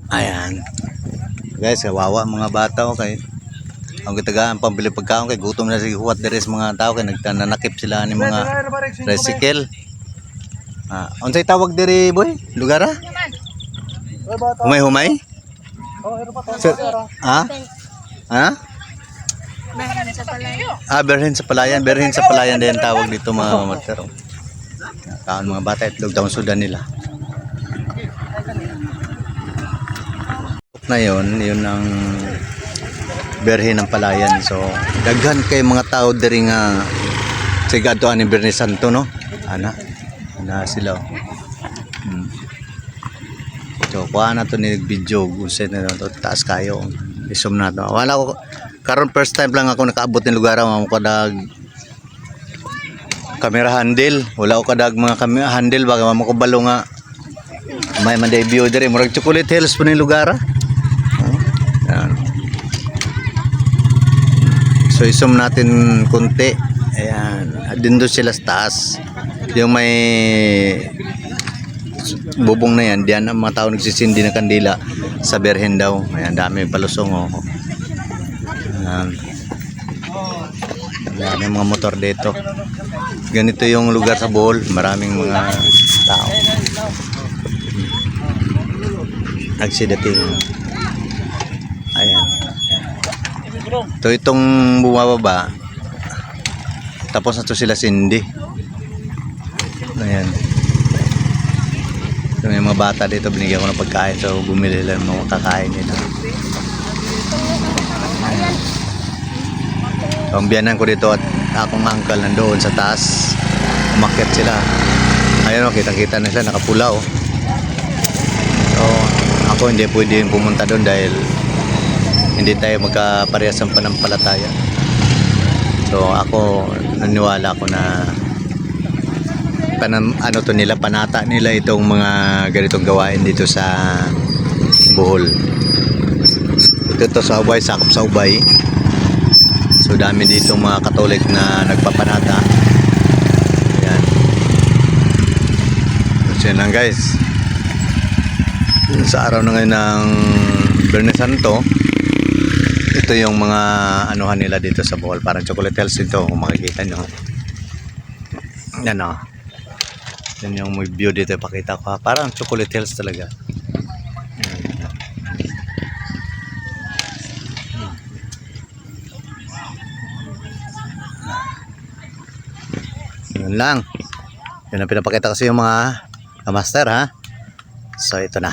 Ayan. Guys, kawawa mga bata o kay ang kitagaan pambili pagkaon kay gutom na si huwat deres mga tao kay nagtananakip sila ni mga tricycle. Unsay tawag diri boy? Lugar ha? Humay-humay? Ha? Ha? Berhen sa Palayan. Berhen sa Palayan. Berhen sa Palayan din tawag dito mga matero. Kaon mga bata itlog daw sudan nila. Na yun ang Berhen ng Palayan. So daghan kay mga tao diri nga sigado ani Bernes Santo no. Ana sila. So kuha na to ni video usen na to taas kayo. Isum na to. Wala ko karon first time lang ako nakaabot ng lugar mo kadag camera handle. Wala ko kadag mga camera handle baga mo ko balo nga may manday view diri murag Chocolate Hills po ng lugar. Ayan. So isum natin kunti. Ayan, din doon sila sa taas. Yung may bubong na yan, diyan ang mga tao nagsisindi ng kandila sa Berhen daw. Ayan, dami palusong oh. Ayan, yung mga motor dito. Ganito yung lugar sa Bohol, maraming mga tao nagsidating. Ayan. Ito itong bumababa. Tapos na to sila sindi. Ayan. So, may mga bata dito binigyan ko ng pagkain. So bumili lang ng mga kakain nila. So, ang biyanan ko dito at akong uncle nandoon sa taas. Umakyat sila. Ayun o, kitang-kita na sila. Nakapula o. So ako hindi pwede pumunta doon dahil hindi tayo magkaparehas ng panampalataya. So ako naniwala ko na ano to nila, panata nila itong mga ganitong gawain dito sa Bohol. Ito to sa Ubay, sakop sa Ubay. So dami dito mga Katolik na nagpapanata. Ayan. So yun lang guys. Sa araw na ngayon ng Bernes Santo, ito yung mga anuhan nila dito sa Bohol. Parang Chocolate Hills ito kung makikita nyo. Yan o. Yan yung may view dito, pakita ko. Parang Chocolate Hills talaga. Yun lang. Yun ang pinapakita kasi yung mga master ha. So ito na.